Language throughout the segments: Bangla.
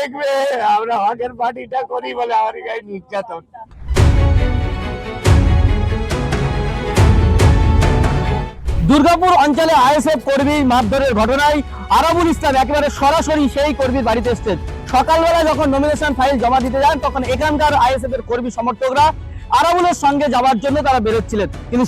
দেখবে আমরা হকের পার্টিটা করি বলে আমার গায়ে নির্যাতন। দুর্গাপুর অঞ্চলে আইএসএফ কর্মী মারধরের ঘটনায় আরাবুল ইসলাম একেবারে সরাসরি সেই কর্মীর বাড়িতে এসেছেন। সকালবেলা যখন নমিনেশন ফাইল জমা দিতে যান তখন এখানকার আইএসএফ এর কর্মী সমর্থকরা আরাবুলের সঙ্গে যাওয়ার জন্য তারা বেরোচ্ছিলেন, কিন্তু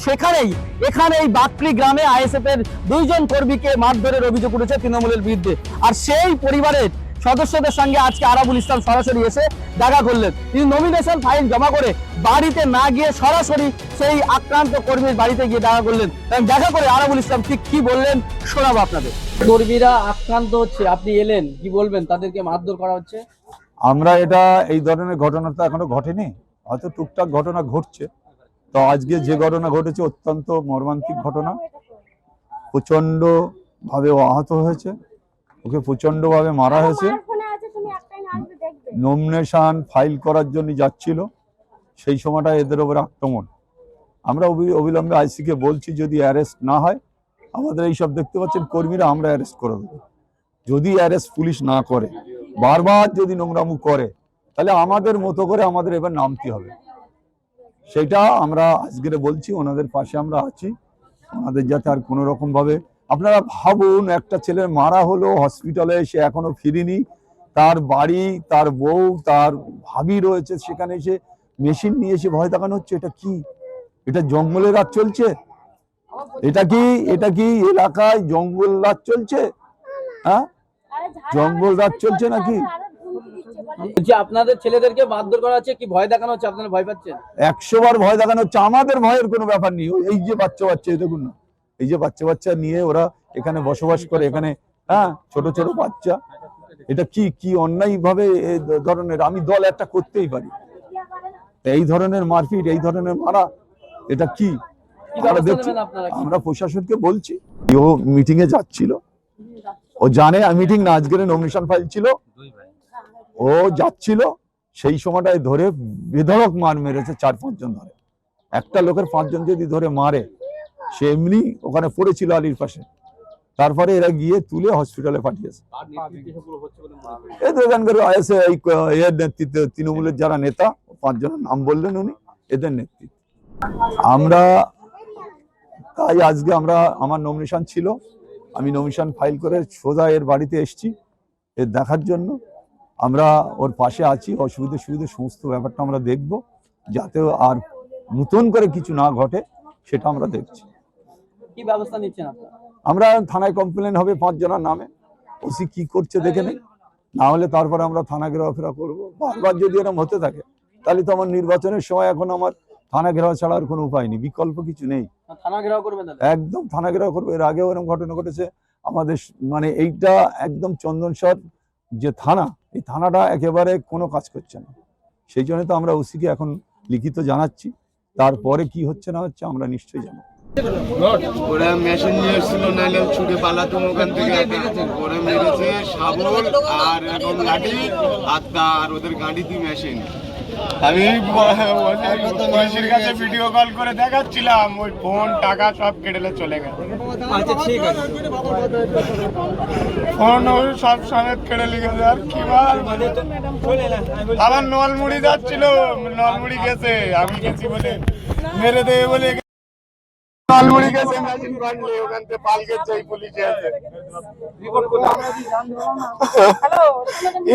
এখানে এই বাকলি গ্রামে আইএসএফ এর 2 জন কর্মীকে মারধরের অভিযোগ উঠেছে তৃণমূলের বিরুদ্ধে। আর সেই পরিবারের সদস্যদের সঙ্গে আজকে আরাবুল ইসলাম সরাসরি এসে দেখা করলেন। তিনি নমিনেশন ফাইল জমা করে বাড়িতে না গিয়ে সরাসরি সেই আক্রান্ত কর্মীর বাড়িতে গিয়ে দেখা করলেন। দেখা করে আরাবুল ইসলাম ঠিক কি বললেন শোনাবো আপনাদের। কর্মীরা আক্রান্ত হচ্ছে, আপনি এলেন, কি বলবেন? তাদেরকে মারধর করা হচ্ছে। আমরা এই ধরনের ঘটনা তো এখনো ঘটেনি, হয়তো টুকটাক ঘটনা ঘটছে। তো আজকে যে ঘটনা ঘটেছে অত্যন্ত মর্মান্তিক ঘটনা। প্রচন্ড ভাবে আহত হয়েছে, ওকে প্রচন্ড ভাবে মারা হয়েছে। নমিনেশন ফাইল করার জন্য যাচ্ছিল, সেই সময়টা এদের উপরে আক্রমণ। আমরা অবিলম্বে আইসিকে বলছি যদি অ্যারেস্ট না হয়, আমাদের এইসব দেখতে পাচ্ছেন কর্মীরা, আমরা অ্যারেস্ট করে দেবো। যদি অ্যারেস্ট পুলিশ না করে, বারবার যদি নোংরামু করে, তাহলে আমাদের মতো করে আমাদের এবার নামতে হবে। সেটা আমরা আজকে বলছি, ওনাদের পাশে আমরা আছি। ওনাদের যাতে আর কোনো রকম ভাবে, আপনারা ভাবুন, একটা ছেলে মারা হলো, হসপিটালে সে এখনো ফিরিনি, তার বাড়ি, তার বউ, তার ভাবি রয়েছে, সেখানে এসে মেশিন নিয়ে এসে ভয় দেখানো হচ্ছে। এটা কি? এটা জঙ্গলের রাত চলছে? এটা কি এলাকায় জঙ্গল রাত চলছে? হ্যাঁ, জঙ্গল রাত চলছে নাকি? আপনাদের ছেলেদেরকে মারধর করা হচ্ছে, কি ভয় দেখানো হচ্ছে? আপনারা ভয় পাচ্ছেন? 100 বার ভয় দেখানো হচ্ছে। আমাদের ভয়ের কোনো ব্যাপার নেই। এই যে বাচ্চা এই দেখুন না, এই যে বাচ্চা নিয়ে ওরা এখানে বসবাস করে, এখানে হ্যাঁ, ছোট ছোট বাচ্চা। এটা কি অন্যায় ভাবে এই ধরনের আমি দল একটা করতেই পারি? এই ধরনের মারপিট, এই ধরনের মারা, এটা কি? আমরা প্রশাসনকে বলছি। ও মিটিং এ যাচ্ছিল, ও জানে মিটিং না, আজকের নমিনেশন ফাইল ছিল, ও যাচ্ছিল, সেই সময়টায় ধরে বেধড়ক মার মেরেছে 4-5 জন ধরে। একটা লোকের 5 জন যদি ধরে মারে, সে এমনি ওখানে পড়েছিল আলির পাশে, তারপরে এরা গিয়ে তুলে হসপিটালে পাঠিয়েছে। এর নেতৃত্বে তৃণমূলের যারা নেতা, 5 জনের নাম বললেন উনি, এদের নেতৃত্বে আমরা। তাই আজকে আমার নমিনেশন ছিল, আমি নমিনেশন ফাইল করে সোজা এর বাড়িতে এসেছি এর দেখার জন্য। আমরা ওর পাশে আছি, অসুবিধে সমস্ত ব্যাপারটা আমরা দেখব, যাতে আর নতুন করে কিছু না ঘটে, সেটা আমরা দেখছি। কি ব্যবস্থা নিচ্ছেন আপনারা? আমরা থানায় কমপ্লেন হবে 5 জনের নামে, ওসি কি করছে দেখে নেই, না হলে তারপরে আমরা থানা ঘেরাওফেরা করবো। বারবার যদি এরকম হতে থাকে, তাহলে তো আমার নির্বাচনের সময় এখন আমার থানা ঘেরাও ছাড়া আর কোনো উপায় নেই, বিকল্প কিছু নেই। থানা ঘেরাও করবেন? একদম থানা ঘেরাও করবো। এর আগেও এরকম ঘটনা ঘটেছে আমাদের, মানে এইটা একদম চন্দনসর যে থানা, এই থানাটা একেবারে কোনো কাজ করছে না। সেই জন্য তো আমরা ওসিকে এখন লিখিত জানাচ্ছি, তারপরে কি হচ্ছে না হচ্ছে আমরা নিশ্চয়ই জানাবো। ওরা মেশিন নিয়ে এসেছিল, নাহলে ছুটে পালাতাম ওখান থেকে। ওরা মেরেছে শাবল আর এরকম লাঠি আর ওদের গাড়িতে মেশিন। আমি পুলিশের কাছে ভিডিও কল করে দেখাচ্ছিলাম, ওই ফোন টাকা সব কেটে চলে গেল। আচ্ছা, ঠিক আছে। ফোন ওই সব সমেত কেটে লিখেছে। আর কি বল, আবার নলমুড়ি যাচ্ছিল, নলমুড়ি গেছে, আমি গেছি বলে মেরে দেবে বলে নলমুড়ি গেছে, মেশিন বানলে ওখান থেকে পালকে যাই পুলিশে আছে।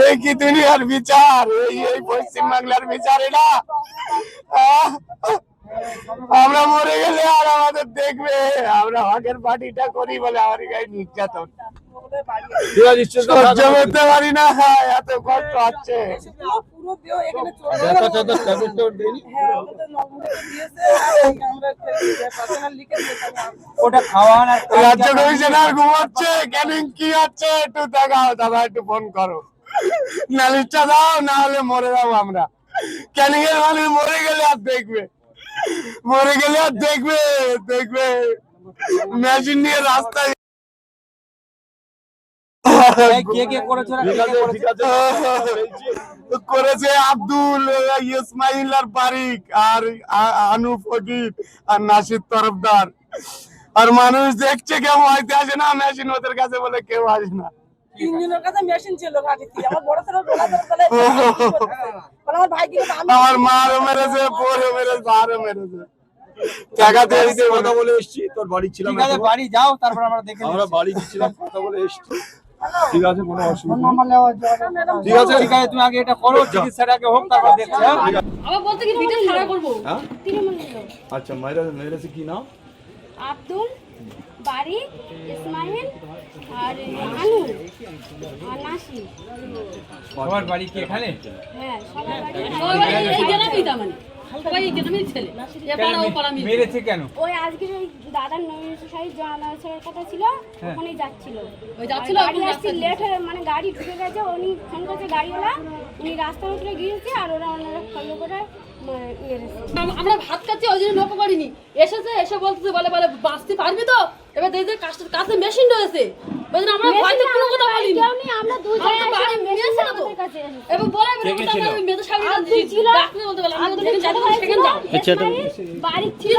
এই কি দুনিয়ার বিচার, এই পশ্চিমবাংলার বিচার এটা? আমরা মরে গেলে আর আমাদের দেখবে আমরা হকের পার্টিটা করি বলে আমার গায়ে নির্যাতন সহ্য করতে পারি না। এত কষ্ট হচ্ছে। রাজ্য কমিশনার ঘুমাচ্ছে, ক্যানিং কি হচ্ছে একটু দেখাও দাদা, একটু ফোন করো, নালিশটা দাও, না হলে মরে যাবো আমরা। ক্যানিং এর মানুষ মরে গেলে আর দেখবে, দেখবে মেশিন নিয়ে রাস্তায় করেছে আব্দুল, ইসমাইল আর বারিক আর আনু ফকির আর নাসির তরফদার। আর মানুষ দেখছে, কেউ হয়তো আসে না, মেশিন ওদের কাছে বলে কেউ আসে না। তিনজনের কাছে মেশিন ছিল গাড়িতে, আমার বড় ছেলে বলা বলে আমার ভাই কি আমি আমার মারও মেরেছে, বোরও মেরেছে, ভাইও মেরেছে। টাকা দিয়ে দিতে কথা বলে এসছি, তোর বাড়ি ছিলাম ঠিক আছে, একবার। বাড়ি যাও, তারপর আমরা দেখে আমরা বাড়ি গেছিলাম, কথা বলে এসছি। ঠিক আছে, কোনো অসুবিধা নেই। ঠিক আছে, ঠিক আছে, তুমি আগে এটা করো, চিকিৎসাটা আগে হোক, তারপর দেখছি। হ্যাঁ? আবার বলতে কি ভিডিও ছাড়া করবো হ্যাঁ? তৃণমূল আচ্ছা, মেরেছে কি নাম? আব্দুল বাড়ি ইসমাইল আর আনু আর নাসি। তোমার বাড়ি কি এখানে? হ্যাঁ সবার বাড়ি এই গ্রামেই, তার মানে সবাই এই গ্রামের ছেলে, এ পাড়া ও পাড়া মিলে। মেরেছে কেন? ওই আজকে ওই দাদার নমিনেশন সাহেব জানার কথা ছিল, ওখানেই যাচ্ছিল। ওই যাচ্ছিল, গাড়ি আসতে লেট হয়ে মানে গাড়ি ঢুকে গেছে, উনি ফোন করছে গাড়িওয়ালা, উনি রাস্তার উপরে গিয়েছে আর ওরা ওনারা ফলো করে মেরেছে। আমরা ভাত খাচ্ছি, ওই জন্য লক্ষ্য করিনি। এসেছে, এসে বলতেছে, বলে বলে বাঁচতে পারবি তো? এবার দেখতে কাছে মেশিন রয়েছে, ওই জন্য আমরা ভয়তে কোনো কথা বলিনি। কেউ নেই, আমরা দুই আমার তো বাড়ি মেয়েছিল তো। এবার বলে মেয়েদের সামনে ডাকতে বলতে বলে, আমরা দেখে যাবো, সেখানে যাও। বাড়ি ছিল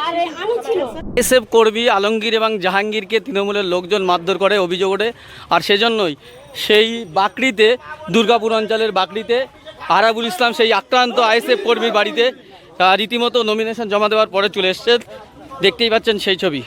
আর আনু ছিল। আইএসএফ কর্মী আলমগীর এবং জাহাঙ্গীরকে তৃণমূলের লোকজন মারধর করে অভিযোগ ওঠে, আর সেজন্যই সেই বাকরিতে, দুর্গাপুর অঞ্চলের বাকরিতে আরাবুল ইসলাম সেই আক্রান্ত আইএসএফ কর্মীর বাড়িতে রীতিমতো নমিনেশন জমা দেওয়ার পরে চলে এসছে। দেখতেই পাচ্ছেন সেই ছবি।